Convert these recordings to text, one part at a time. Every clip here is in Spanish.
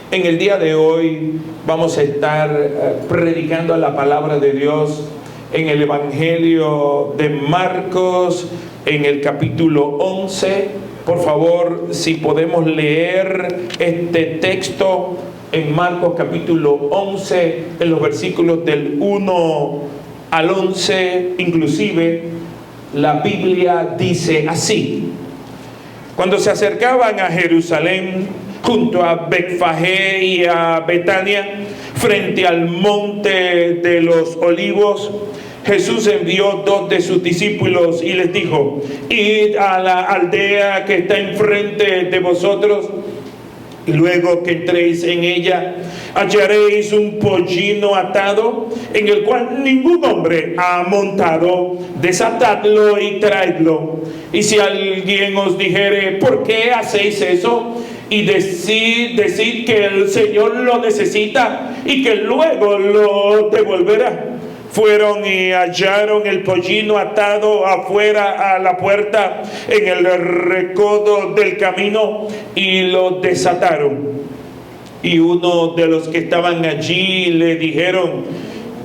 En el día de hoy vamos a estar predicando la palabra de Dios en el Evangelio de Marcos, en el capítulo 11. Por favor, si podemos leer este texto en Marcos capítulo 11, en los versículos del 1 al 11, inclusive la Biblia dice así: cuando se acercaban a Jerusalén, junto a Betfagé y a Betania, frente al monte de los olivos, Jesús envió 2 de sus discípulos y les dijo: id a la aldea que está enfrente de vosotros, y luego que entréis en ella, hallaréis un pollino atado, en el cual ningún hombre ha montado. Desatadlo y traedlo. Y si alguien os dijere: ¿por qué hacéis eso? Y decid que el Señor lo necesita y que luego lo devolverá. Fueron y hallaron el pollino atado afuera a la puerta, en el recodo del camino, y lo desataron. Y uno de los que estaban allí le dijeron: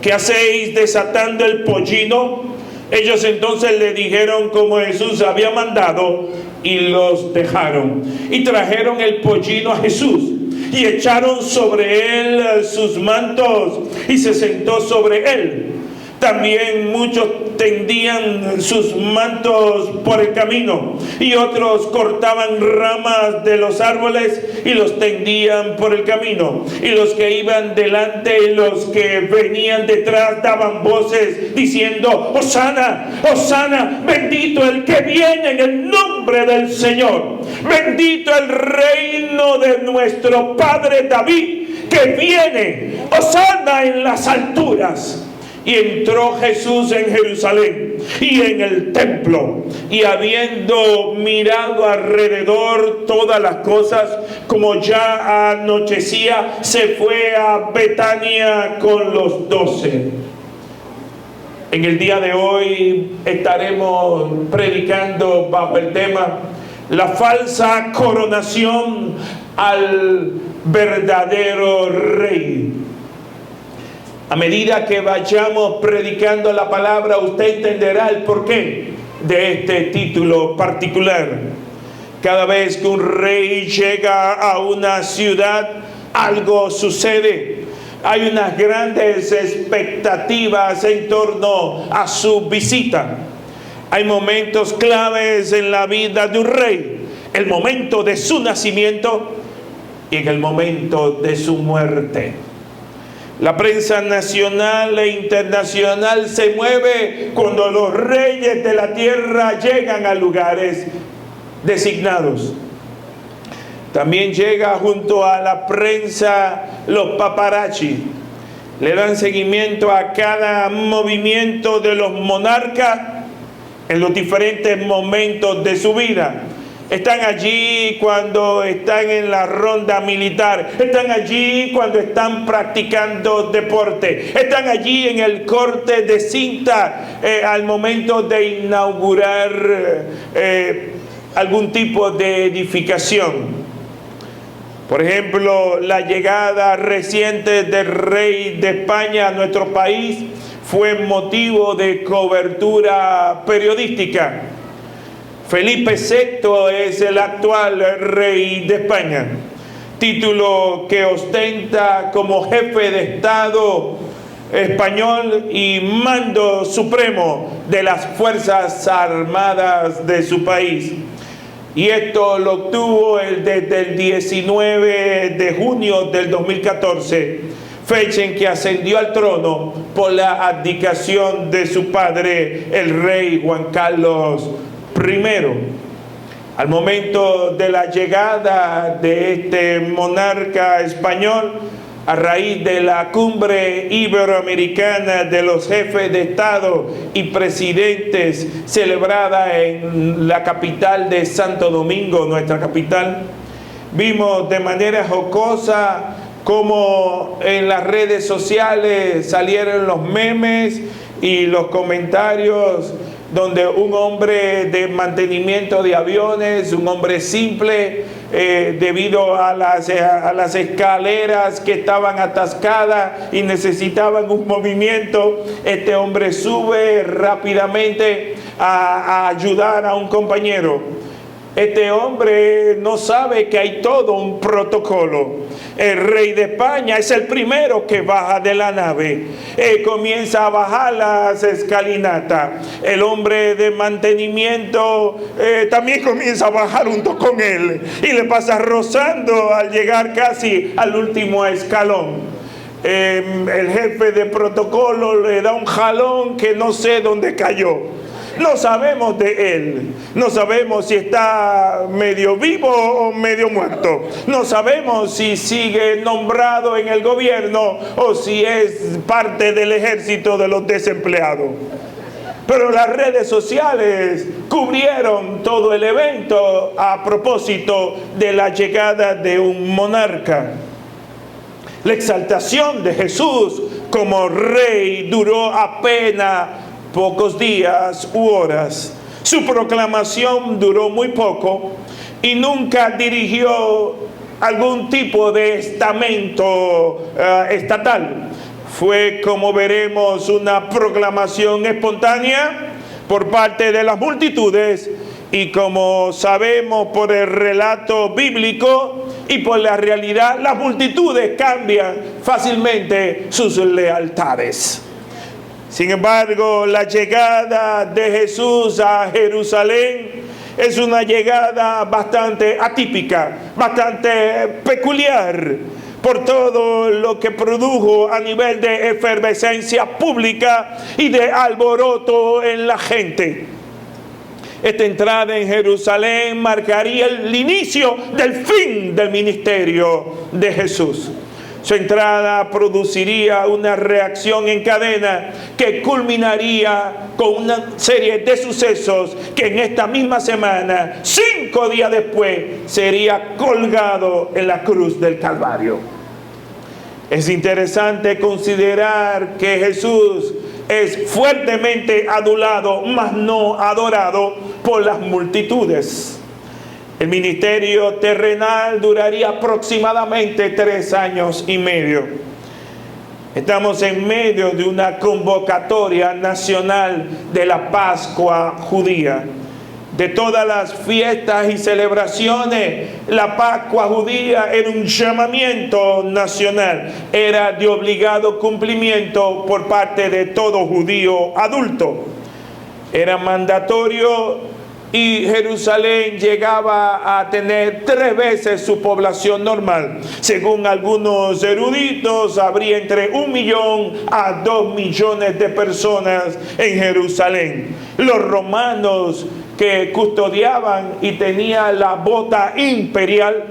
¿qué hacéis desatando el pollino? Ellos entonces le dijeron como Jesús había mandado, y los dejaron. Y trajeron el pollino a Jesús, y echaron sobre él sus mantos, y se sentó sobre él. También muchos tendían sus mantos por el camino, y otros cortaban ramas de los árboles y los tendían por el camino. Y los que iban delante y los que venían detrás daban voces diciendo: Hosana, Hosana, bendito el que viene en el nombre del Señor, bendito el reino de nuestro padre David que viene, Hosana en las alturas. Y entró Jesús en Jerusalén y en el templo, y habiendo mirado alrededor todas las cosas, como ya anochecía, se fue a Betania con los 12. En el día de hoy estaremos predicando bajo el tema: la falsa coronación al verdadero rey. A medida que vayamos predicando la palabra, usted entenderá el porqué de este título particular. Cada vez que un rey llega a una ciudad, algo sucede. Hay unas grandes expectativas en torno a su visita. Hay momentos claves en la vida de un rey: el momento de su nacimiento y en el momento de su muerte. La prensa nacional e internacional se mueve cuando los reyes de la tierra llegan a lugares designados. También llega junto a la prensa los paparazzi. Le dan seguimiento a cada movimiento de los monarcas en los diferentes momentos de su vida. Están allí cuando están en la ronda militar, están allí cuando están practicando deporte, están allí en el corte de cinta al momento de inaugurar algún tipo de edificación. Por ejemplo, la llegada reciente del rey de España a nuestro país fue motivo de cobertura periodística. Felipe VI es el actual rey de España, título que ostenta como jefe de Estado español y mando supremo de las Fuerzas Armadas de su país. Y esto lo obtuvo desde el 19 de junio del 2014, fecha en que ascendió al trono por la abdicación de su padre, el rey Juan Carlos I. Al momento de la llegada de este monarca español, a raíz de la cumbre iberoamericana de los jefes de Estado y presidentes celebrada en la capital de Santo Domingo, nuestra capital, vimos de manera jocosa cómo en las redes sociales salieron los memes y los comentarios donde un hombre de mantenimiento de aviones, un hombre simple, debido a las escaleras que estaban atascadas y necesitaban un movimiento. Este hombre sube rápidamente a ayudar a un compañero. Este hombre no sabe que hay todo un protocolo. El rey de España es el primero que baja de la nave. Comienza a bajar las escalinatas. El hombre de mantenimiento también comienza a bajar junto con él. Y le pasa rozando al llegar casi al último escalón. El jefe de protocolo le da un jalón que no sé dónde cayó. No sabemos de él, no sabemos si está medio vivo o medio muerto, no sabemos si sigue nombrado en el gobierno o si es parte del ejército de los desempleados. Pero las redes sociales cubrieron todo el evento a propósito de la llegada de un monarca. La exaltación de Jesús como rey duró apenas pocos días u horas. Su proclamación duró muy poco y nunca dirigió algún tipo de estamento estatal. Fue, como veremos, una proclamación espontánea por parte de las multitudes, y como sabemos por el relato bíblico y por la realidad, las multitudes cambian fácilmente sus lealtades. Sin embargo, la llegada de Jesús a Jerusalén es una llegada bastante atípica, bastante peculiar, por todo lo que produjo a nivel de efervescencia pública y de alboroto en la gente. Esta entrada en Jerusalén marcaría el inicio del fin del ministerio de Jesús. Su entrada produciría una reacción en cadena que culminaría con una serie de sucesos que en esta misma semana, 5 días después, sería colgado en la cruz del Calvario. Es interesante considerar que Jesús es fuertemente adulado, mas no adorado por las multitudes. El ministerio terrenal duraría aproximadamente 3 años y medio. Estamos en medio de una convocatoria nacional de la Pascua judía. De todas las fiestas y celebraciones, la Pascua judía era un llamamiento nacional. Era de obligado cumplimiento por parte de todo judío adulto. Era mandatorio. Y Jerusalén llegaba a tener 3 veces su población normal. Según algunos eruditos, habría entre 1 millón a 2 millones de personas en Jerusalén. Los romanos que custodiaban y tenían la bota imperial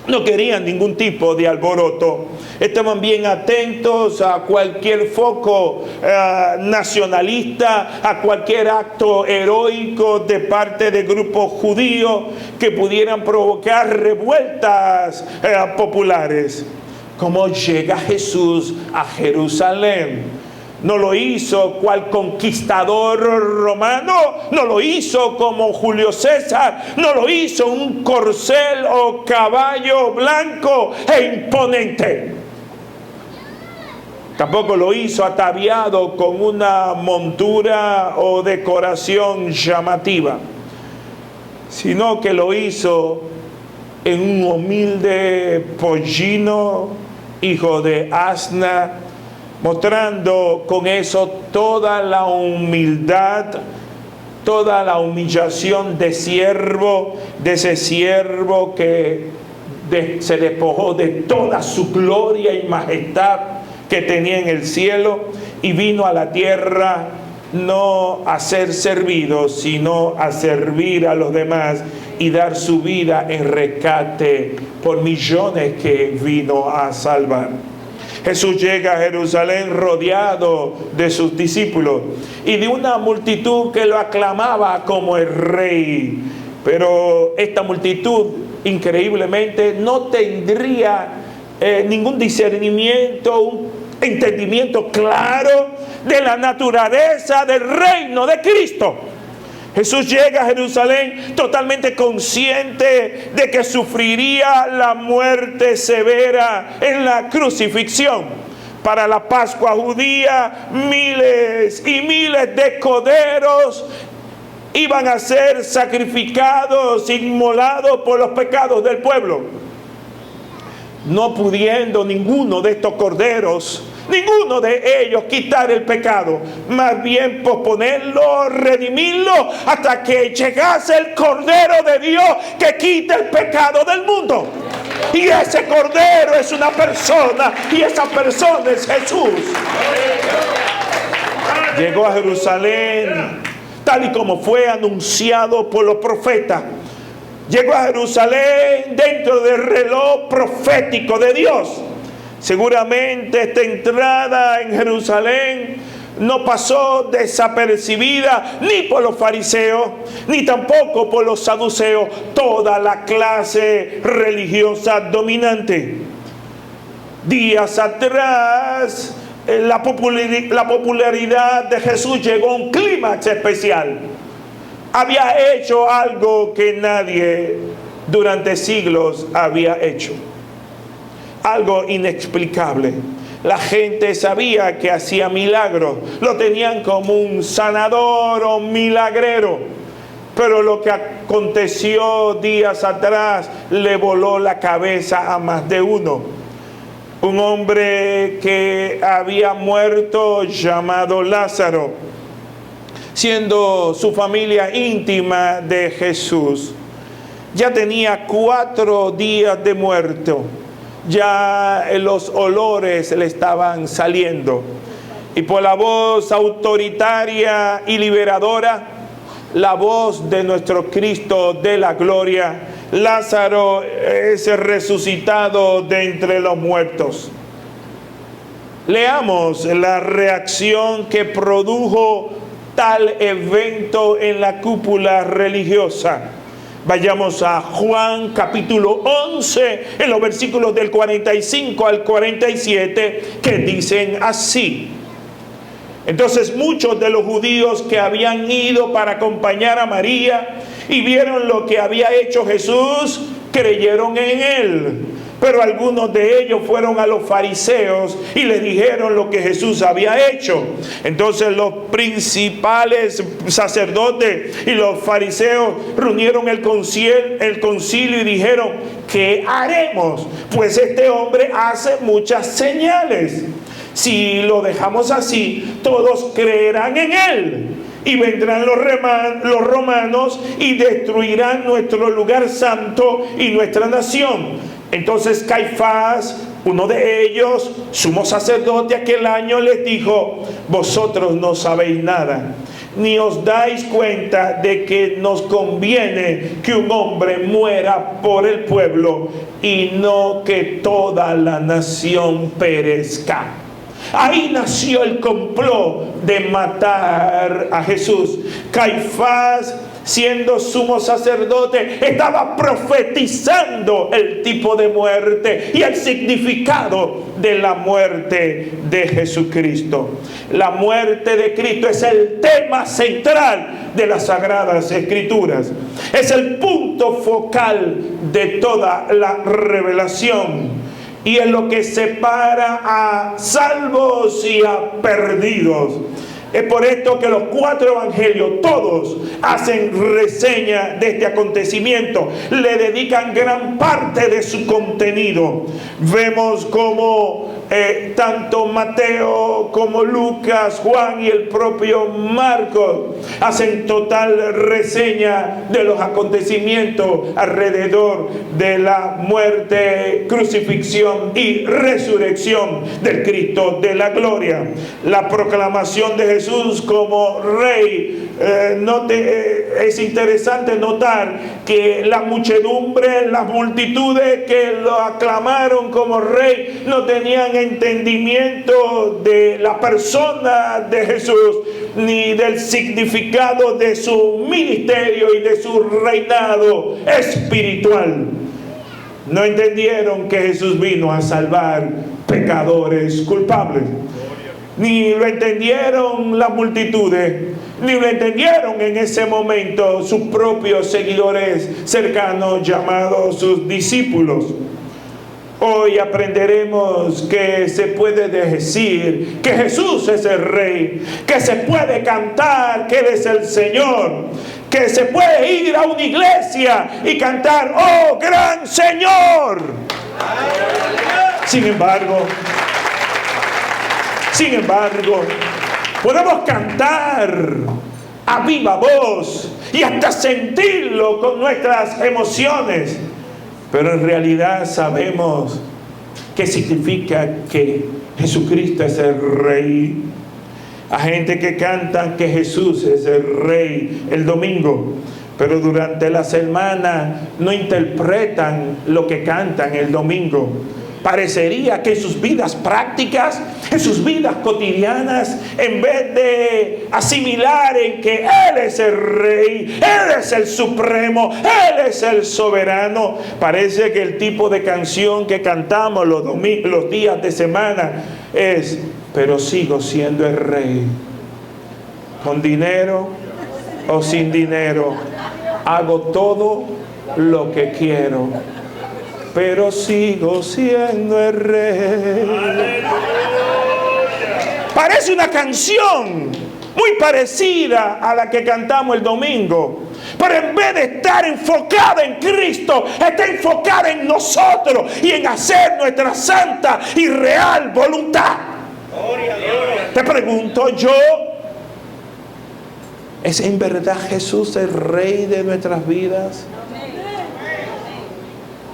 no querían ningún tipo de alboroto. Estaban bien atentos a cualquier foco nacionalista, a cualquier acto heroico de parte de grupos judíos que pudieran provocar revueltas populares. ¿Cómo llega Jesús a Jerusalén? No lo hizo cual conquistador romano, no lo hizo como Julio César, no lo hizo un corcel o caballo blanco e imponente. Tampoco lo hizo ataviado con una montura o decoración llamativa, sino que lo hizo en un humilde pollino, hijo de asna, mostrando con eso toda la humildad, toda la humillación de siervo, de ese siervo que se despojó de toda su gloria y majestad que tenía en el cielo y vino a la tierra no a ser servido, sino a servir a los demás y dar su vida en rescate por millones que vino a salvar. Jesús llega a Jerusalén rodeado de sus discípulos y de una multitud que lo aclamaba como el rey. Pero esta multitud, increíblemente, no tendría ningún discernimiento, un entendimiento claro de la naturaleza del reino de Cristo. Jesús llega a Jerusalén totalmente consciente de que sufriría la muerte severa en la crucifixión. Para la Pascua judía, miles y miles de corderos iban a ser sacrificados, inmolados por los pecados del pueblo. No pudiendo ninguno de estos corderos, ninguno de ellos quitar el pecado, más bien posponerlo, redimirlo, hasta que llegase el Cordero de Dios que quita el pecado del mundo. Y ese Cordero es una persona, y esa persona es Jesús. Llegó a Jerusalén tal y como fue anunciado por los profetas. Llegó a Jerusalén dentro del reloj profético de Dios. Seguramente esta entrada en Jerusalén no pasó desapercibida ni por los fariseos, ni tampoco por los saduceos, toda la clase religiosa dominante. Días atrás, la popularidad de Jesús llegó a un clímax especial. Había hecho algo que nadie durante siglos había hecho. Algo inexplicable. La gente sabía que hacía milagros. Lo tenían como un sanador o milagrero. Pero lo que aconteció días atrás le voló la cabeza a más de uno. Un hombre que había muerto llamado Lázaro, siendo su familia íntima de Jesús, ya tenía 4 días de muerto. Ya los olores le estaban saliendo. Y por la voz autoritaria y liberadora, la voz de nuestro Cristo de la gloria, Lázaro es resucitado de entre los muertos. Leamos la reacción que produjo tal evento en la cúpula religiosa. Vayamos a Juan capítulo 11, en los versículos del 45 al 47, que dicen así. Entonces muchos de los judíos que habían ido para acompañar a María y vieron lo que había hecho Jesús, creyeron en él. Pero algunos de ellos fueron a los fariseos y les dijeron lo que Jesús había hecho. Entonces los principales sacerdotes y los fariseos reunieron el concilio y dijeron: ¿qué haremos? Pues este hombre hace muchas señales. Si lo dejamos así, todos creerán en él. Y vendrán los romanos y destruirán nuestro lugar santo y nuestra nación. Entonces Caifás, uno de ellos, sumo sacerdote aquel año, les dijo: vosotros no sabéis nada, ni os dais cuenta de que nos conviene que un hombre muera por el pueblo y no que toda la nación perezca. Ahí nació el complot de matar a Jesús. Caifás, siendo sumo sacerdote, estaba profetizando el tipo de muerte y el significado de la muerte de Jesucristo. La muerte de Cristo es el tema central de las Sagradas Escrituras. Es el punto focal de toda la revelación. Y es lo que separa a salvos y a perdidos. Es por esto que los 4 evangelios, todos hacen reseña de este acontecimiento. Le dedican gran parte de su contenido. Vemos como tanto Mateo como Lucas, Juan y el propio Marcos hacen total reseña de los acontecimientos alrededor de la muerte, crucifixión y resurrección del Cristo de la gloria. La proclamación de Jesús como Rey. Es interesante notar que la muchedumbre, las multitudes que lo aclamaron como Rey, no tenían entendimiento de la persona de Jesús, ni del significado de su ministerio y de su reinado espiritual. No entendieron que Jesús vino a salvar pecadores culpables. Ni lo entendieron las multitudes, ni lo entendieron en ese momento sus propios seguidores cercanos llamados sus discípulos. Hoy aprenderemos que se puede decir que Jesús es el Rey, que se puede cantar que Él es el Señor, que se puede ir a una iglesia y cantar, ¡oh, gran Señor! Sin embargo, podemos cantar a viva voz y hasta sentirlo con nuestras emociones, pero en realidad sabemos qué significa que Jesucristo es el Rey. Hay gente que canta que Jesús es el Rey el domingo, pero durante la semana no interpretan lo que cantan el domingo. Parecería que en sus vidas prácticas, en sus vidas cotidianas, en vez de asimilar en que Él es el Rey, Él es el Supremo, Él es el Soberano, parece que el tipo de canción que cantamos los días de semana es: pero sigo siendo el Rey, con dinero o sin dinero, hago todo lo que quiero, pero sigo siendo el Rey. Parece una canción muy parecida a la que cantamos el domingo, pero en vez de estar enfocada en Cristo, está enfocada en nosotros y en hacer nuestra santa y real voluntad. Te pregunto yo, ¿es en verdad Jesús el Rey de nuestras vidas?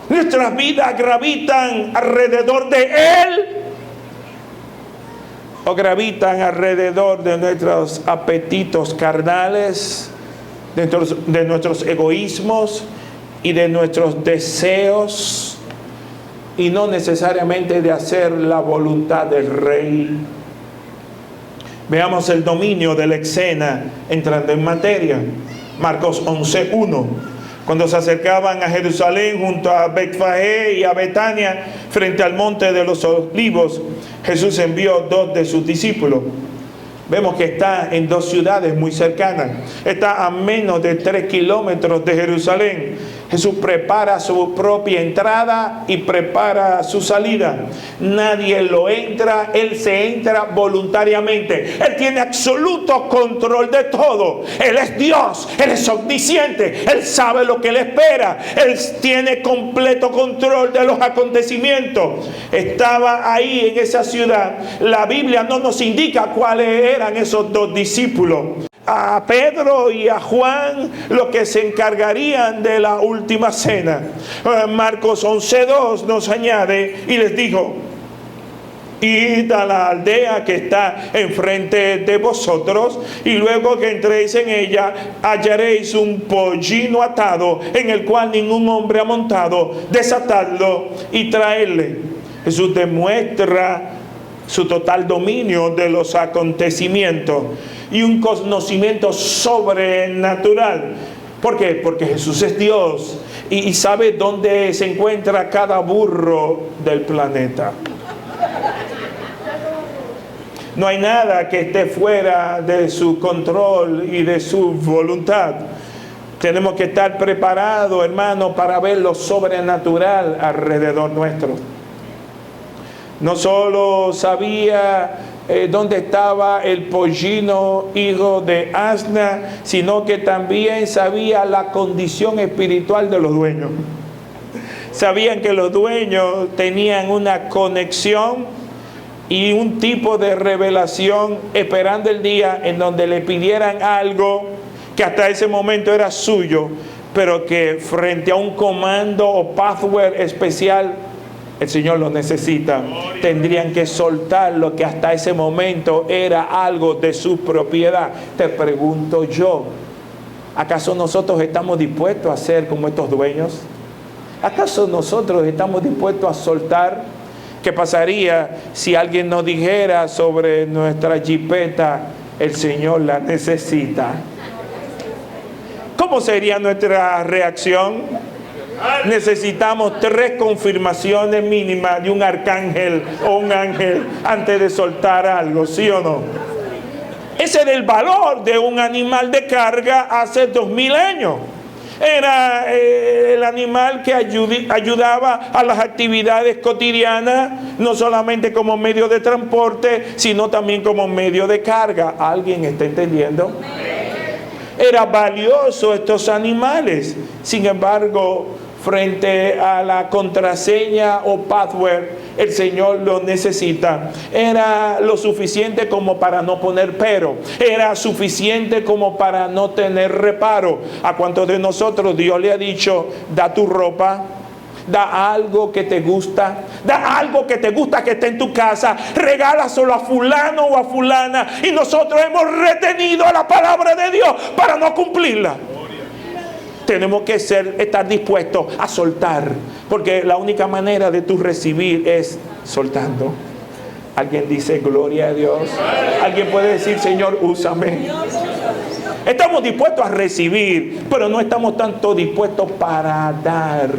¿Nuestras vidas gravitan alrededor de Él o gravitan alrededor de nuestros apetitos carnales, de nuestros egoísmos y de nuestros deseos, y no necesariamente de hacer la voluntad del Rey? Veamos el dominio de la escena entrando en materia. Marcos 11:1. Cuando se acercaban a Jerusalén junto a Betfagé y a Betania, frente al monte de los Olivos, Jesús envió 2 de sus discípulos. Vemos que está en 2 ciudades muy cercanas. Está a menos de 3 kilómetros de Jerusalén. Jesús prepara su propia entrada y prepara su salida. Nadie lo entra, Él se entra voluntariamente. Él tiene absoluto control de todo. Él es Dios, Él es omnisciente, Él sabe lo que le espera. Él tiene completo control de los acontecimientos. Estaba ahí en esa ciudad. La Biblia no nos indica cuáles eran esos 2 discípulos. A Pedro y a Juan los que se encargarían de la última cena. Marcos 11:2 nos añade y les dijo: id a la aldea que está enfrente de vosotros, y luego que entréis en ella hallaréis un pollino atado en el cual ningún hombre ha montado. Desatadlo y traedle. Jesús demuestra su total dominio de los acontecimientos y un conocimiento sobrenatural. ¿Por qué? Porque Jesús es Dios y sabe dónde se encuentra cada burro del planeta. No hay nada que esté fuera de su control y de su voluntad. Tenemos que estar preparados, hermanos, para ver lo sobrenatural alrededor nuestro. No solo sabía dónde estaba el pollino hijo de Asna, sino que también sabía la condición espiritual de los dueños. Sabían que los dueños tenían una conexión y un tipo de revelación, esperando el día en donde le pidieran algo que hasta ese momento era suyo, pero que frente a un comando o password especial, el Señor lo necesita. Tendrían que soltar lo que hasta ese momento era algo de su propiedad. Te pregunto yo, ¿acaso nosotros estamos dispuestos a ser como estos dueños? ¿Acaso nosotros estamos dispuestos a soltar? ¿Qué pasaría si alguien nos dijera sobre nuestra jipeta: el Señor la necesita? ¿Cómo sería nuestra reacción? Necesitamos 3 confirmaciones mínimas de un arcángel o un ángel antes de soltar algo, ¿sí o no? Ese era el valor de un animal de carga hace 2000 años. Era el animal que ayudaba a las actividades cotidianas, no solamente como medio de transporte, sino también como medio de carga. ¿Alguien está entendiendo? Era valioso estos animales. Sin embargo, frente a la contraseña o password, el Señor lo necesita. Era lo suficiente como para no poner pero. Era suficiente como para no tener reparo. ¿A cuántos de nosotros Dios le ha dicho, da tu ropa? Da algo que te gusta, da algo que te gusta que esté en tu casa, regálaselo a fulano o a fulana, y nosotros hemos retenido la palabra de Dios para no cumplirla? Tenemos que estar dispuestos a soltar, porque la única manera de tú recibir es soltando. Alguien dice gloria a Dios. Alguien puede decir, Señor, úsame. Estamos dispuestos a recibir, pero no estamos tanto dispuestos para dar.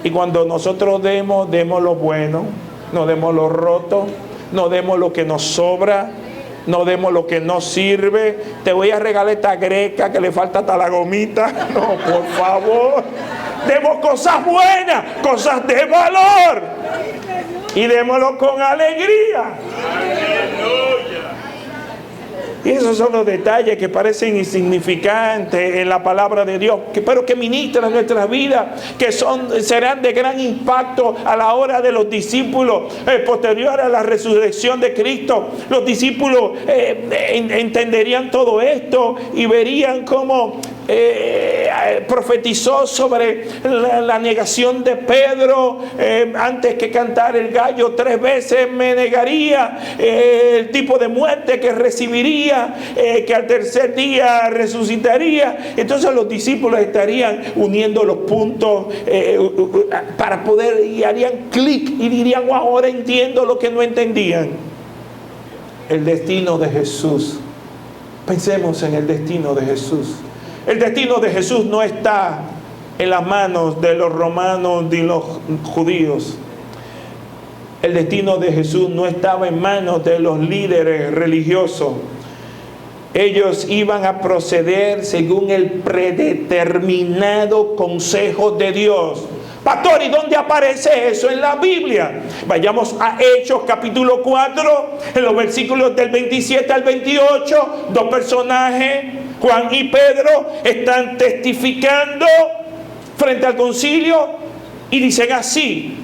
Y cuando nosotros demos lo bueno, no demos lo roto, no demos lo que nos sobra, no demos lo que no sirve. Te voy a regalar esta greca que le falta hasta la gomita. No, por favor. Demos cosas buenas, cosas de valor. Y démoslo con alegría. Y esos son los detalles que parecen insignificantes en la palabra de Dios, pero que ministran nuestras vidas, que serán de gran impacto a la hora de los discípulos posterior a la resurrección de Cristo. Los discípulos entenderían todo esto y verían cómo profetizó sobre la negación de Pedro. Antes que cantar el gallo 3 veces me negaría, el tipo de muerte que recibiría, que al tercer día resucitaría. Entonces los discípulos estarían uniendo los puntos para poder, y harían clic y dirían, wow, ahora entiendo lo que no entendían. El destino de Jesús. Pensemos en el destino de Jesús. El destino de Jesús no está en las manos de los romanos ni los judíos. El destino de Jesús no estaba en manos de los líderes religiosos. Ellos iban a proceder según el predeterminado consejo de Dios. Pastor, ¿y dónde aparece eso en la Biblia? Vayamos a Hechos capítulo 4, en los versículos del 27 al 28, 2 personajes, Juan y Pedro, están testificando frente al concilio y dicen así: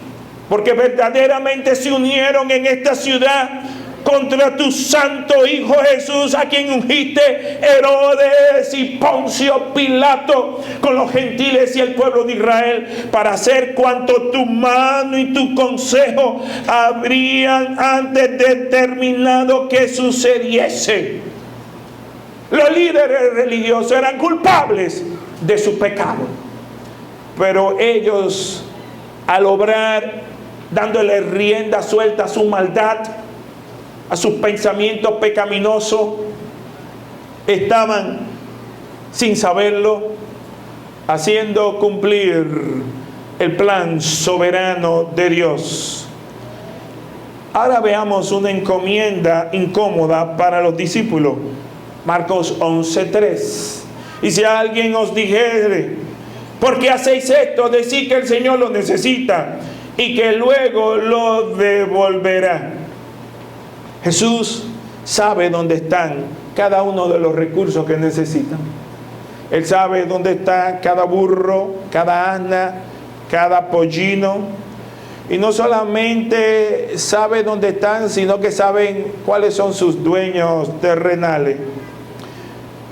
porque verdaderamente se unieron en esta ciudad contra tu santo Hijo Jesús, a quien ungiste Herodes y Poncio Pilato con los gentiles y el pueblo de Israel, para hacer cuanto tu mano y tu consejo habrían antes determinado que sucediese. Los líderes religiosos eran culpables de su pecado, pero ellos, al obrar dándole rienda suelta a su maldad, a sus pensamientos pecaminosos, estaban, sin saberlo, haciendo cumplir el plan soberano de Dios. Ahora veamos una encomienda incómoda para los discípulos. Marcos 11:3. Y si alguien os dijere, ¿por qué hacéis esto? Decid que el Señor lo necesita y que luego lo devolverá. Jesús sabe dónde están cada uno de los recursos que necesitan. Él sabe dónde está cada burro, cada asna, cada pollino. Y no solamente sabe dónde están, sino que saben cuáles son sus dueños terrenales.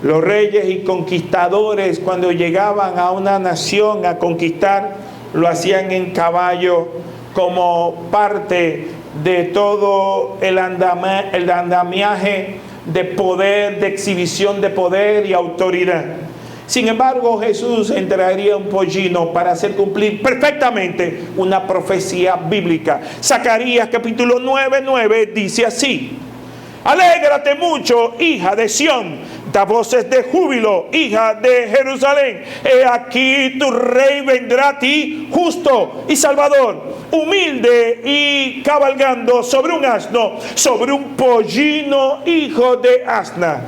Los reyes y conquistadores, cuando llegaban a una nación a conquistar, lo hacían en caballo como parte de todo el andamiaje de poder, de exhibición de poder y autoridad. Sin embargo, Jesús entregaría un pollino para hacer cumplir perfectamente una profecía bíblica. Zacarías capítulo 9:9 dice así: alégrate mucho, hija de Sión, Da voces de júbilo, hija de Jerusalén. He aquí tu rey vendrá a ti, justo y salvador, humilde y cabalgando sobre un asno, sobre un pollino, hijo de asna.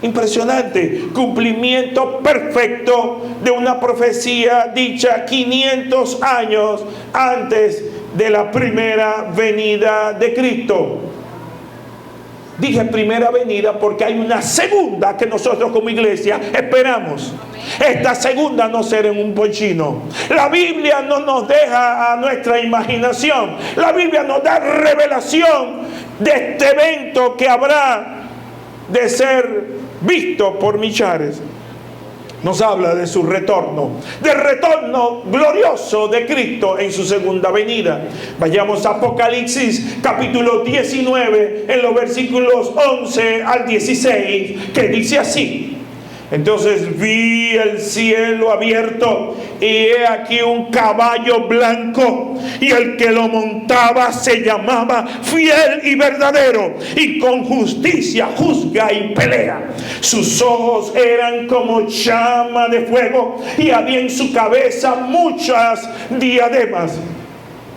Impresionante, cumplimiento perfecto de una profecía dicha 500 años antes de la primera venida de Cristo. Dije primera venida porque hay una segunda que nosotros como iglesia esperamos. Esta segunda no será en un pollino. La Biblia no nos deja a nuestra imaginación. La Biblia nos da revelación de este evento que habrá de ser visto por millares. Nos habla de su retorno, del retorno glorioso de Cristo en su segunda venida. Vayamos a Apocalipsis capítulo 19 en los versículos 11 al 16, que dice así: entonces vi el cielo abierto y he aquí un caballo blanco, y el que lo montaba se llamaba Fiel y Verdadero, y con justicia juzga y pelea. Sus ojos eran como llama de fuego, y había en su cabeza muchas diademas.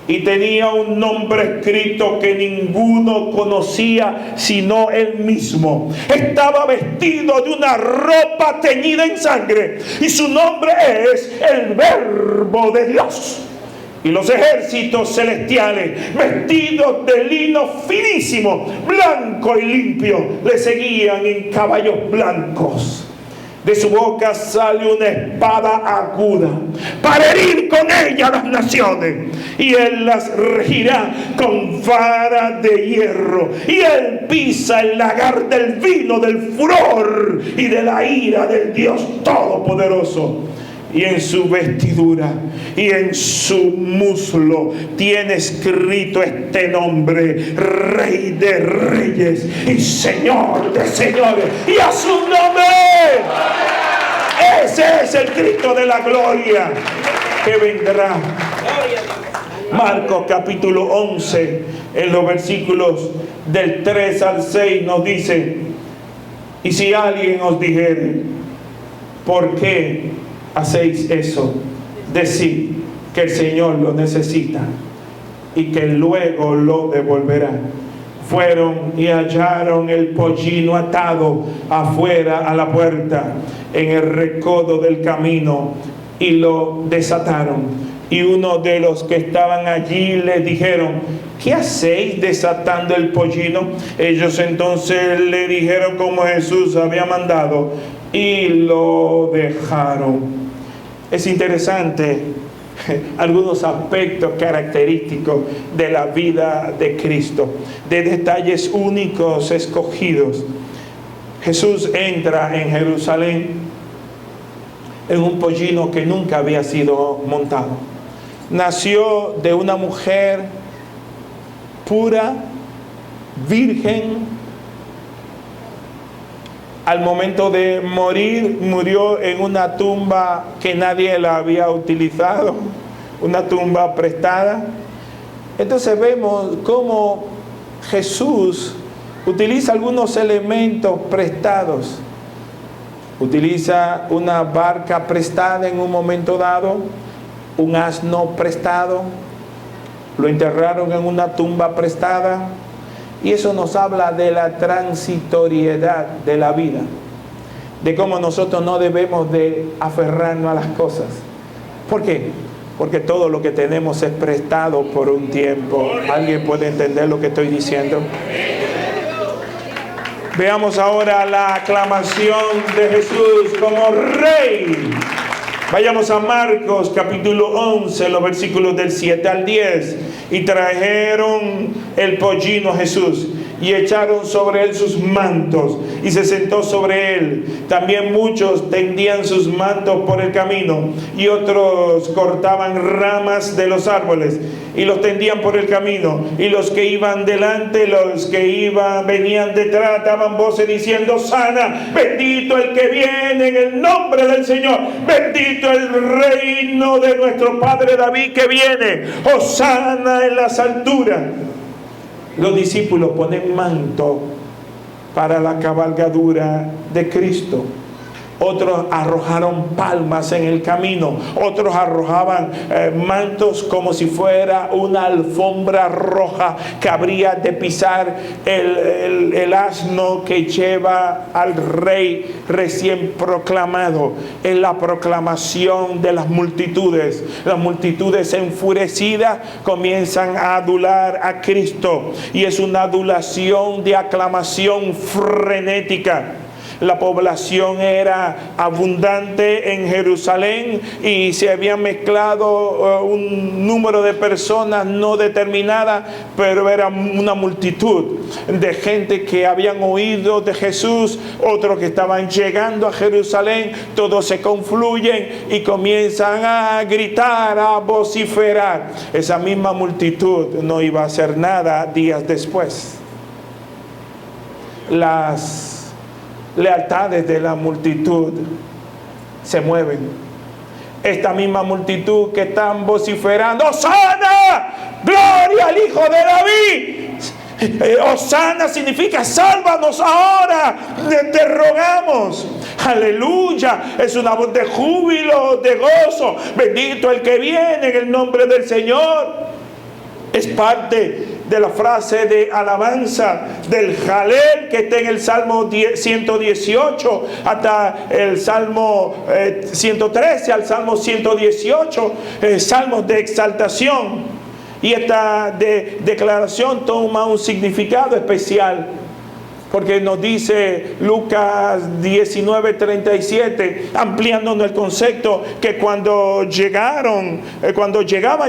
Y tenía un nombre escrito que ninguno conocía sino él mismo. Estaba vestido de una ropa teñida en sangre, y su nombre es el Verbo de Dios. Y los ejércitos celestiales, vestidos de lino finísimo, blanco y limpio, le seguían en caballos blancos. De su boca sale una espada aguda para herir con ella a las naciones, y él las regirá con vara de hierro, y él pisa el lagar del vino del furor y de la ira del Dios Todopoderoso. Y en su vestidura y en su muslo tiene escrito este nombre: Rey de Reyes y Señor de Señores. Y a su nombre, ese es el Cristo de la gloria que vendrá. Marcos capítulo 11 en los versículos del 3 al 6 nos dice: y si alguien os dijere, ¿por qué hacéis eso? Decid que el Señor lo necesita y que luego lo devolverá. Fueron y hallaron el pollino atado afuera a la puerta, en el recodo del camino, y lo desataron. Y uno de los que estaban allí le dijeron: ¿qué hacéis desatando el pollino? Ellos entonces le dijeron como Jesús había mandado, y lo dejaron. Es interesante algunos aspectos característicos de la vida de Cristo, de detalles únicos escogidos. Jesús entra en Jerusalén en un pollino que nunca había sido montado. Nació de una mujer pura, virgen. Al momento de morir, murió en una tumba que nadie la había utilizado, una tumba prestada. Entonces vemos cómo Jesús utiliza algunos elementos prestados. Utiliza una barca prestada en un momento dado, un asno prestado, lo enterraron en una tumba prestada. Y eso nos habla de la transitoriedad de la vida, de cómo nosotros no debemos de aferrarnos a las cosas. ¿Por qué? Porque todo lo que tenemos es prestado por un tiempo. ¿Alguien puede entender lo que estoy diciendo? Veamos ahora la aclamación de Jesús como Rey. Vayamos a Marcos capítulo 11, los versículos del 7 al 10. Y trajeron el pollino a Jesús, y echaron sobre él sus mantos, y se sentó sobre él. También muchos tendían sus mantos por el camino, y otros cortaban ramas de los árboles y los tendían por el camino. Y los que iban delante, los que venían detrás, daban voces diciendo: Sana, bendito el que viene en el nombre del Señor, bendito el reino de nuestro padre David que viene, hosana en las alturas. Los discípulos ponen manto para la cabalgadura de Cristo. Otros arrojaron palmas en el camino. Otros arrojaban mantos como si fuera una alfombra roja que habría de pisar el asno que lleva al rey recién proclamado. En la proclamación de las multitudes enfurecidas comienzan a adular a Cristo, y es una adulación de aclamación frenética. La población era abundante en Jerusalén y se había mezclado un número de personas no determinada, pero era una multitud de gente que habían oído de Jesús, otros que estaban llegando a Jerusalén. Todos se confluyen y comienzan a gritar, a vociferar. Esa misma multitud no iba a hacer nada días después. Las lealtades de la multitud se mueven. Esta misma multitud que están vociferando: ¡Hosana! ¡Gloria al Hijo de David! Hosana significa sálvanos ahora, te rogamos. Aleluya, es una voz de júbilo, de gozo. Bendito el que viene en el nombre del Señor. Es parte de la frase de alabanza del Jalel que está en el Salmo 118 hasta el Salmo 113 al Salmo 118, salmos de exaltación. Y esta declaración toma un significado especial, porque nos dice Lucas 19:37, ampliándonos el concepto, que cuando llegaban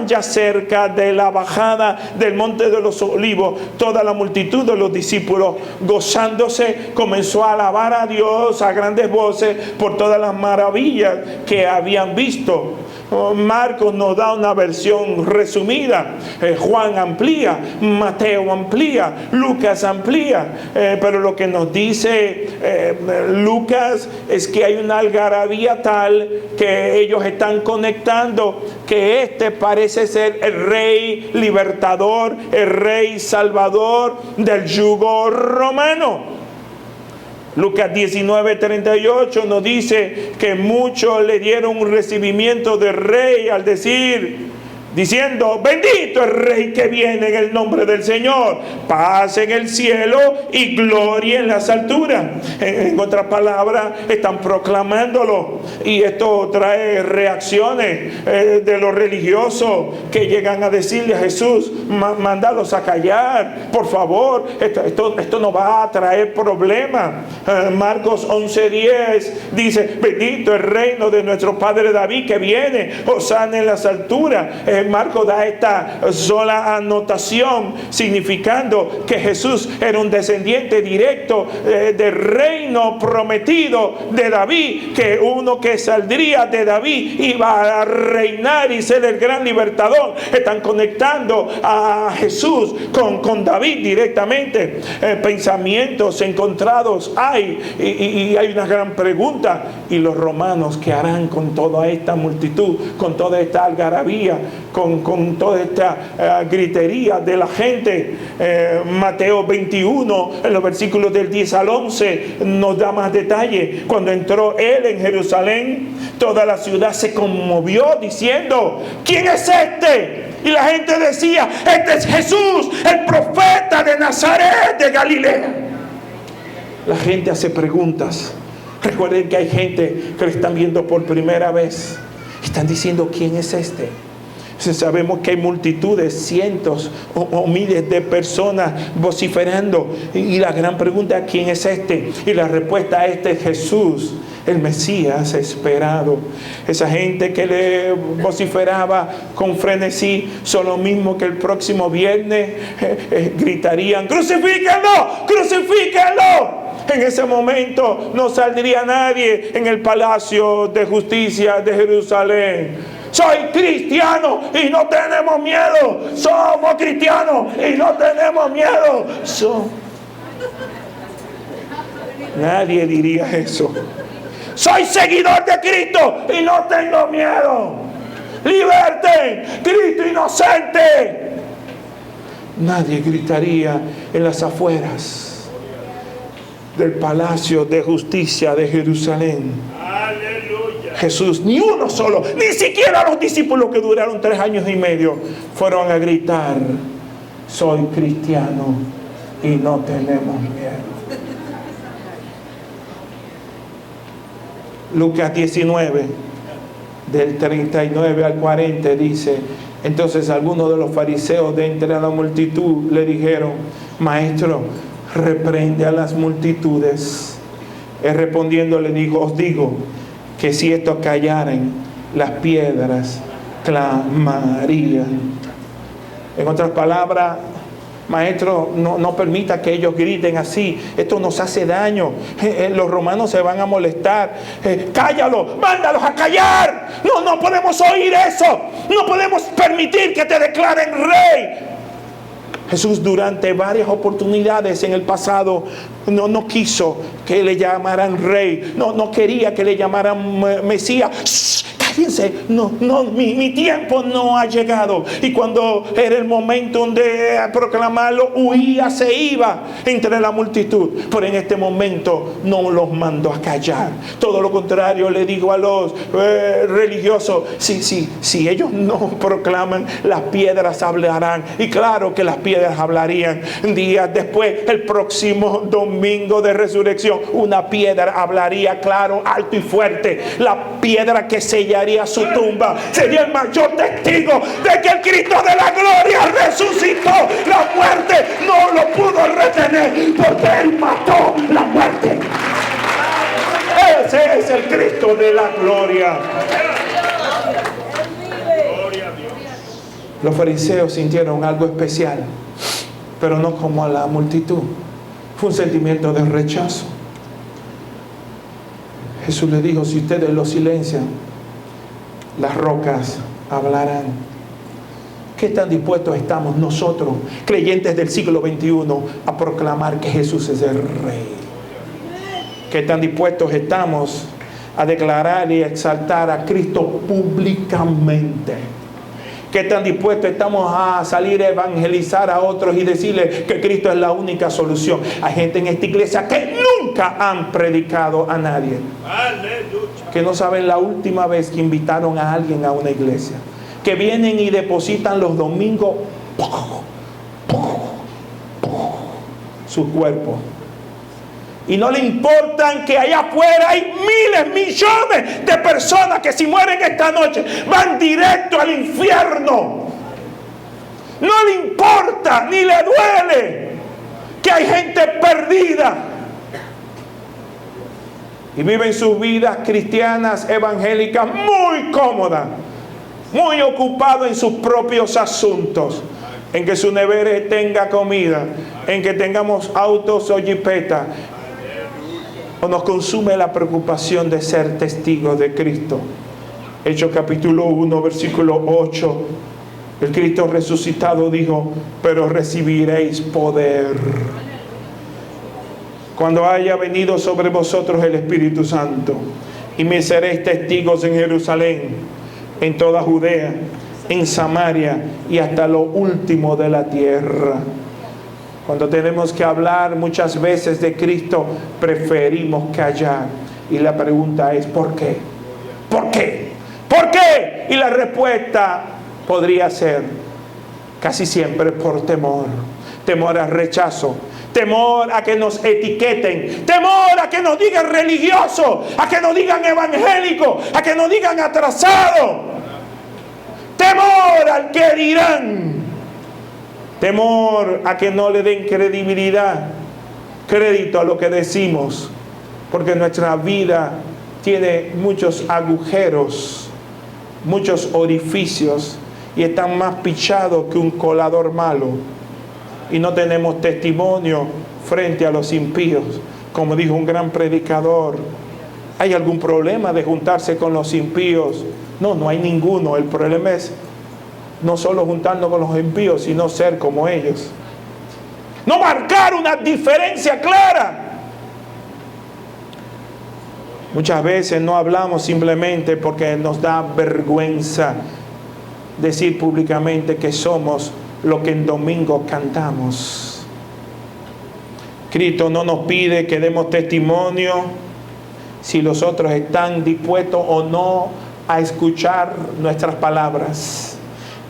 ya cerca de la bajada del Monte de los Olivos, toda la multitud de los discípulos, gozándose, comenzó a alabar a Dios a grandes voces por todas las maravillas que habían visto. Marcos nos da una versión resumida, Juan amplía, Mateo amplía, Lucas amplía, pero lo que nos dice Lucas es que hay una algarabía tal que ellos están conectando que este parece ser el rey libertador, el rey salvador del yugo romano. Lucas 19:38 nos dice que muchos le dieron un recibimiento de rey al diciendo: bendito el rey que viene en el nombre del Señor, paz en el cielo y gloria en las alturas. En otras palabras, están proclamándolo, y esto trae reacciones de los religiosos que llegan a decirle a Jesús: mándalos a callar, por favor, esto no va a traer problemas. Marcos 11:10 dice: bendito el reino de nuestro padre David que viene, hosana en las alturas. Marcos da esta sola anotación significando que Jesús era un descendiente directo del reino prometido de David, que uno que saldría de David iba a reinar y ser el gran libertador. Están conectando a Jesús con David directamente. Pensamientos encontrados hay, y hay una gran pregunta: ¿y los romanos qué harán con toda esta multitud, con toda esta algarabía, con toda esta gritería de la gente? Mateo 21, en los versículos del 10 al 11, nos da más detalle. Cuando entró él en Jerusalén, toda la ciudad se conmovió diciendo: ¿quién es este? Y la gente decía: este es Jesús, el profeta de Nazaret de Galilea. La gente hace preguntas. Recuerden que hay gente que lo están viendo por primera vez. Están diciendo: ¿quién es este? Sabemos que hay multitudes, cientos o miles de personas vociferando, y la gran pregunta: ¿quién es este? Y la respuesta a este es Jesús, el Mesías esperado. Esa gente que le vociferaba con frenesí son lo mismo que el próximo viernes gritarían: ¡crucifíquenlo! ¡crucifíquenlo! En ese momento no saldría nadie en el Palacio de Justicia de Jerusalén. Soy cristiano y no tenemos miedo. Somos cristianos y no tenemos miedo. Nadie diría eso. Soy seguidor de Cristo y no tengo miedo. ¡Liberten! ¡Cristo inocente! Nadie gritaría en las afueras. del palacio de justicia de Jerusalén. Aleluya. Jesús, ni uno solo, ni siquiera los discípulos que duraron 3 años y medio, fueron a gritar: soy cristiano y no tenemos miedo. Lucas 19, del 39 al 40 dice: entonces algunos de los fariseos de entre la multitud le dijeron: Maestro, reprende a las multitudes. Él respondiendo le dijo: os digo que si estos callaran, las piedras clamarían. En otras palabras, Maestro, no permita que ellos griten así. Esto nos hace daño. Los romanos se van a molestar. Cállalo, mándalos a callar. No podemos oír eso. No podemos permitir que te declaren rey. Jesús durante varias oportunidades en el pasado no quiso que le llamaran rey. No quería que le llamaran Mesías. ¡Shh! Fíjense, mi tiempo no ha llegado. Y cuando era el momento de proclamarlo, huía, se iba entre la multitud. Pero en este momento no los mandó a callar. Todo lo contrario, le dijo a los religiosos: si ellos no proclaman, las piedras hablarán. Y claro que las piedras hablarían. Días después, el próximo domingo de resurrección, una piedra hablaría claro, alto y fuerte. La piedra que sellaría su tumba sería el mayor testigo de que el Cristo de la gloria resucitó. La muerte no lo pudo retener, porque Él mató la muerte. Ese es el Cristo de la gloria. Los fariseos sintieron algo especial, pero no como a la multitud. Fue un sentimiento de rechazo. Jesús le dijo: si ustedes lo silencian, las rocas hablarán. ¿Qué tan dispuestos estamos nosotros, creyentes del siglo XXI, a proclamar que Jesús es el Rey? ¿Qué tan dispuestos estamos a declarar y exaltar a Cristo públicamente? ¿Qué tan dispuestos estamos a salir a evangelizar a otros y decirles que Cristo es la única solución? Hay gente en esta iglesia que nunca han predicado a nadie. Aleluya. Que no saben la última vez que invitaron a alguien a una iglesia. Que vienen y depositan los domingos su cuerpo. Y no le importan que allá afuera hay miles, millones de personas que si mueren esta noche van directo al infierno. No le importa, ni le duele que hay gente perdida. Y viven sus vidas cristianas, evangélicas, muy cómodas, muy ocupados en sus propios asuntos. En que su nevera tenga comida, en que tengamos autos o jipetas. O nos consume la preocupación de ser testigos de Cristo. Hechos capítulo 1, versículo 8. El Cristo resucitado dijo: pero recibiréis poder cuando haya venido sobre vosotros el Espíritu Santo, y me seréis testigos en Jerusalén, en toda Judea, en Samaria y hasta lo último de la tierra. Cuando tenemos que hablar muchas veces de Cristo, preferimos callar. Y la pregunta es: ¿por qué? ¿Por qué? ¿Por qué? Y la respuesta podría ser casi siempre por temor. Temor al rechazo, temor a que nos etiqueten, temor a que nos digan religioso, a que nos digan evangélico, a que nos digan atrasado, temor al que dirán, temor a que no le den credibilidad, crédito a lo que decimos, porque nuestra vida tiene muchos agujeros, muchos orificios, y están más pichados que un colador malo. Y no tenemos testimonio frente a los impíos. Como dijo un gran predicador: ¿hay algún problema de juntarse con los impíos? No hay ninguno. El problema es no solo juntarnos con los impíos, sino ser como ellos. No marcar una diferencia clara. Muchas veces no hablamos simplemente porque nos da vergüenza decir públicamente que somos lo que en domingo cantamos. Cristo no nos pide que demos testimonio si los otros están dispuestos o no a escuchar nuestras palabras.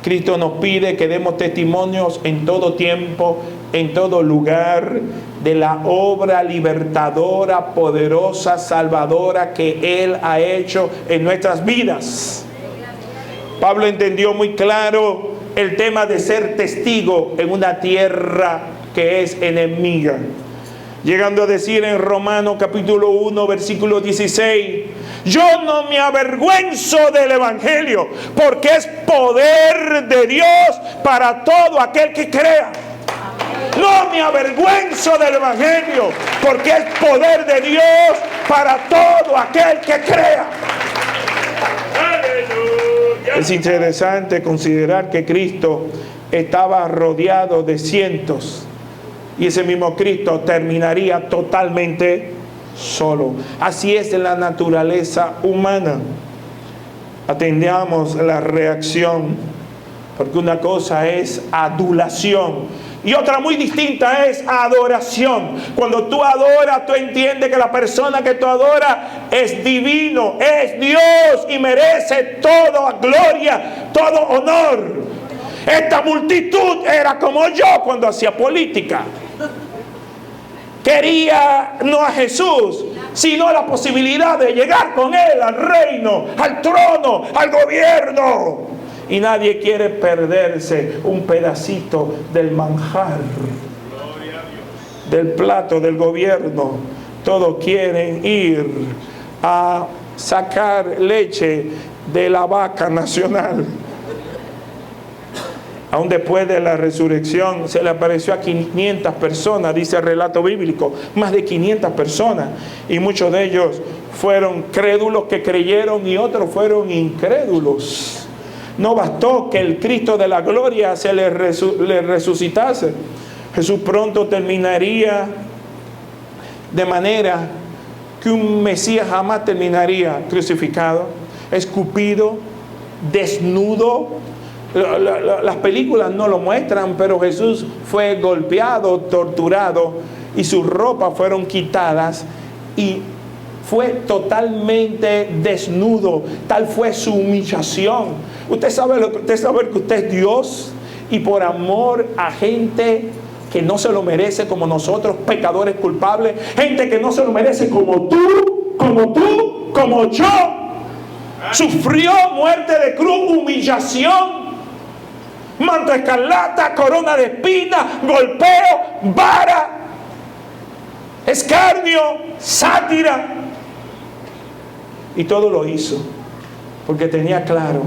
Cristo nos pide que demos testimonios en todo tiempo, en todo lugar, de la obra libertadora, poderosa, salvadora que Él ha hecho en nuestras vidas. Pablo entendió muy claro el tema de ser testigo en una tierra que es enemiga, llegando a decir en Romanos capítulo 1 versículo 16: yo no me avergüenzo del Evangelio, porque es poder de Dios para todo aquel que crea. No me avergüenzo del Evangelio, porque es poder de Dios para todo aquel que crea. Es interesante considerar que Cristo estaba rodeado de cientos, y ese mismo Cristo terminaría totalmente solo. Así es la naturaleza humana. Atendamos la reacción, porque una cosa es adulación y otra muy distinta es adoración. Cuando tú adoras, tú entiendes que la persona que tú adoras es divino, es Dios y merece toda gloria, todo honor. Esta multitud era como yo cuando hacía política. Quería no a Jesús, sino la posibilidad de llegar con Él al reino, al trono, al gobierno. Y nadie quiere perderse un pedacito del manjar, del plato del gobierno. Todos quieren ir a sacar leche de la vaca nacional. Aún después de la resurrección se le apareció a 500 personas, dice el relato bíblico, más de 500 personas. Y muchos de ellos fueron crédulos que creyeron y otros fueron incrédulos. No bastó que el Cristo de la gloria se le resucitase. Jesús pronto terminaría de manera que un Mesías jamás terminaría crucificado, escupido, desnudo. Las películas no lo muestran, pero Jesús fue golpeado, torturado y sus ropas fueron quitadas y fue totalmente desnudo. Tal fue su humillación. Usted sabe que usted es Dios y por amor a gente que no se lo merece como nosotros, pecadores culpables, gente que no se lo merece como tú, como yo, sufrió muerte de cruz, humillación, manto escarlata, corona de espinas, golpeo, vara, escarnio, sátira. Y todo lo hizo porque tenía claro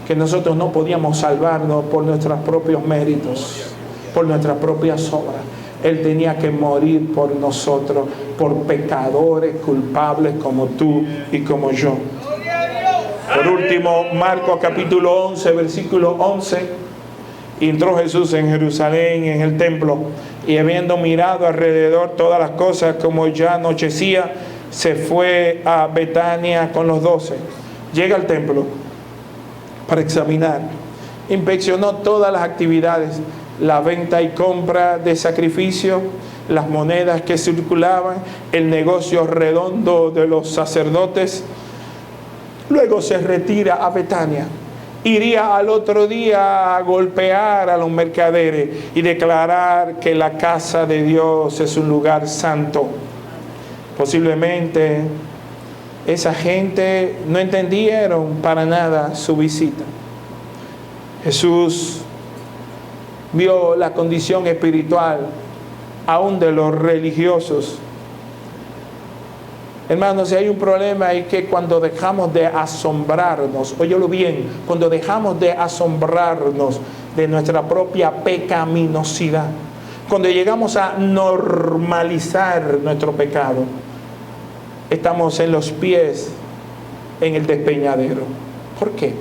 que nosotros no podíamos salvarnos por nuestros propios méritos, por nuestras propias obras. Él tenía que morir por nosotros, por pecadores culpables como tú y como yo. Por último, Marcos capítulo 11, versículo 11. Entró Jesús en Jerusalén, en el templo, y habiendo mirado alrededor todas las cosas, como ya anochecía, se fue a Betania con los 12. Llega al templo para examinar. Inspeccionó todas las actividades, la venta y compra de sacrificio, las monedas que circulaban, el negocio redondo de los sacerdotes. Luego se retira a Betania. Iría al otro día a golpear a los mercaderes y declarar que la casa de Dios es un lugar santo. Posiblemente esa gente no entendieron para nada su visita. Jesús vio la condición espiritual aún de los religiosos. Hermanos, si hay un problema es que cuando dejamos de asombrarnos, óyelo bien, cuando dejamos de asombrarnos de nuestra propia pecaminosidad, cuando llegamos a normalizar nuestro pecado, estamos en los pies en el despeñadero. ¿Por qué?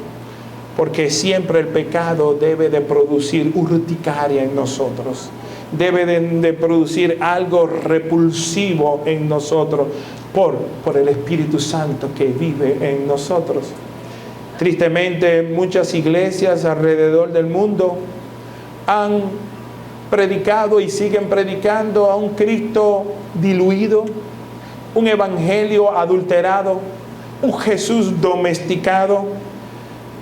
Porque siempre el pecado debe de producir urticaria en nosotros, debe de producir algo repulsivo en nosotros por el Espíritu Santo que vive en nosotros. Tristemente, muchas iglesias alrededor del mundo han predicado y siguen predicando a un Cristo diluido, un evangelio adulterado, un Jesús domesticado.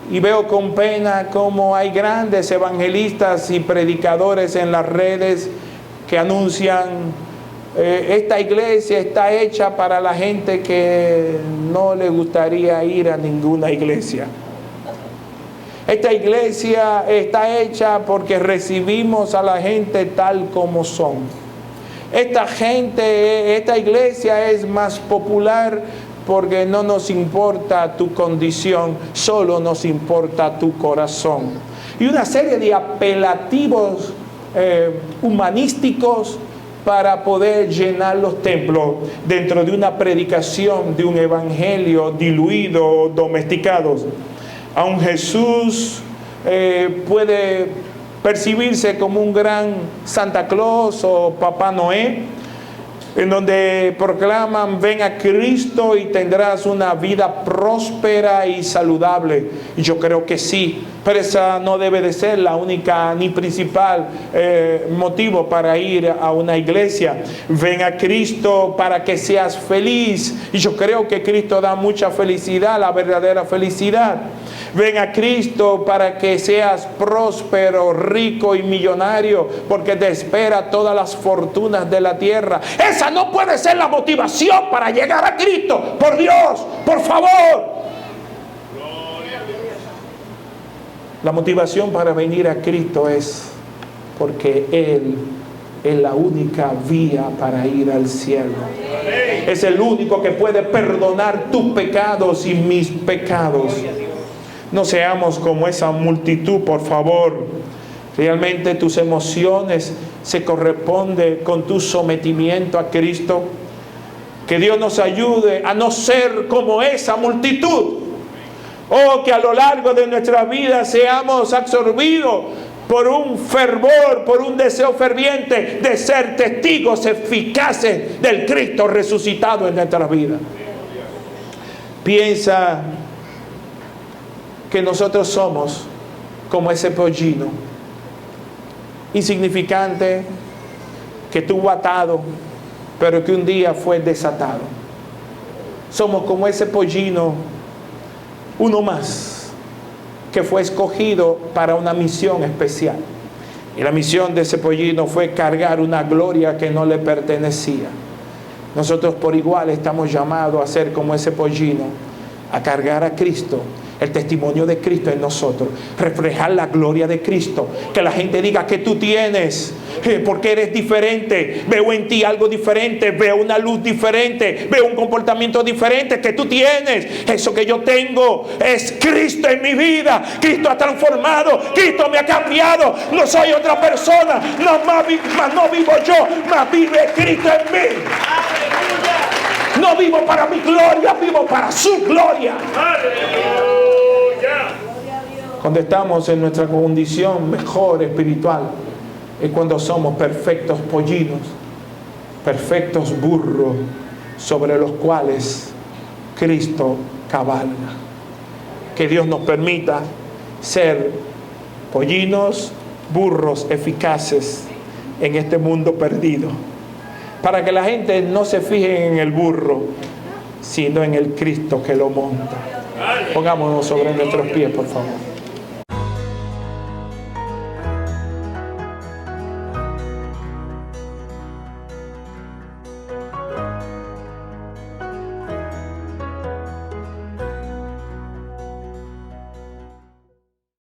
Y veo con pena cómo hay grandes evangelistas y predicadores en las redes que anuncian: esta iglesia está hecha para la gente que no le gustaría ir a ninguna iglesia. Esta iglesia está hecha porque recibimos a la gente tal como son. Esta iglesia es más popular porque no nos importa tu condición, solo nos importa tu corazón. Y una serie de apelativos humanísticos para poder llenar los templos dentro de una predicación de un evangelio diluido, domesticados. A un Jesús puede percibirse como un gran Santa Claus o Papá Noé, en donde proclaman: ven a Cristo y tendrás una vida próspera y saludable. Y yo creo que sí, pero esa no debe de ser la única ni principal motivo para ir a una iglesia. Ven a Cristo para que seas feliz. Y yo creo que Cristo da mucha felicidad, la verdadera felicidad. Ven a Cristo para que seas próspero, rico y millonario, porque te espera todas las fortunas de la tierra. Esa no puede ser la motivación para llegar a Cristo. Por Dios, por favor. La motivación para venir a Cristo es porque Él es la única vía para ir al cielo. Es el único que puede perdonar tus pecados y mis pecados. No seamos como esa multitud, por favor. Realmente tus emociones se corresponden con tu sometimiento a Cristo. Que Dios nos ayude a no ser como esa multitud. O que a lo largo de nuestra vida seamos absorbidos por un fervor, por un deseo ferviente de ser testigos eficaces del Cristo resucitado en nuestras vidas. Piensa que nosotros somos como ese pollino insignificante que estuvo atado, pero que un día fue desatado. Somos como ese pollino, uno más, que fue escogido para una misión especial. Y la misión de ese pollino fue cargar una gloria que no le pertenecía. Nosotros por igual estamos llamados a ser como ese pollino, a cargar a Cristo, el testimonio de Cristo en nosotros, reflejar la gloria de Cristo, que la gente diga que tú tienes, porque eres diferente, veo en ti algo diferente, veo una luz diferente, veo un comportamiento diferente que tú tienes. Eso que yo tengo es Cristo en mi vida. Cristo ha transformado, Cristo me ha cambiado, no soy otra persona, no vivo yo, mas vive Cristo en mí. No vivo para mi gloria, vivo para su gloria. Cuando estamos en nuestra condición mejor espiritual, es cuando somos perfectos pollinos, perfectos burros sobre los cuales Cristo cabalga. Que Dios nos permita ser pollinos, burros eficaces en este mundo perdido, para que la gente no se fije en el burro, sino en el Cristo que lo monta. Pongámonos sobre nuestros pies, por favor.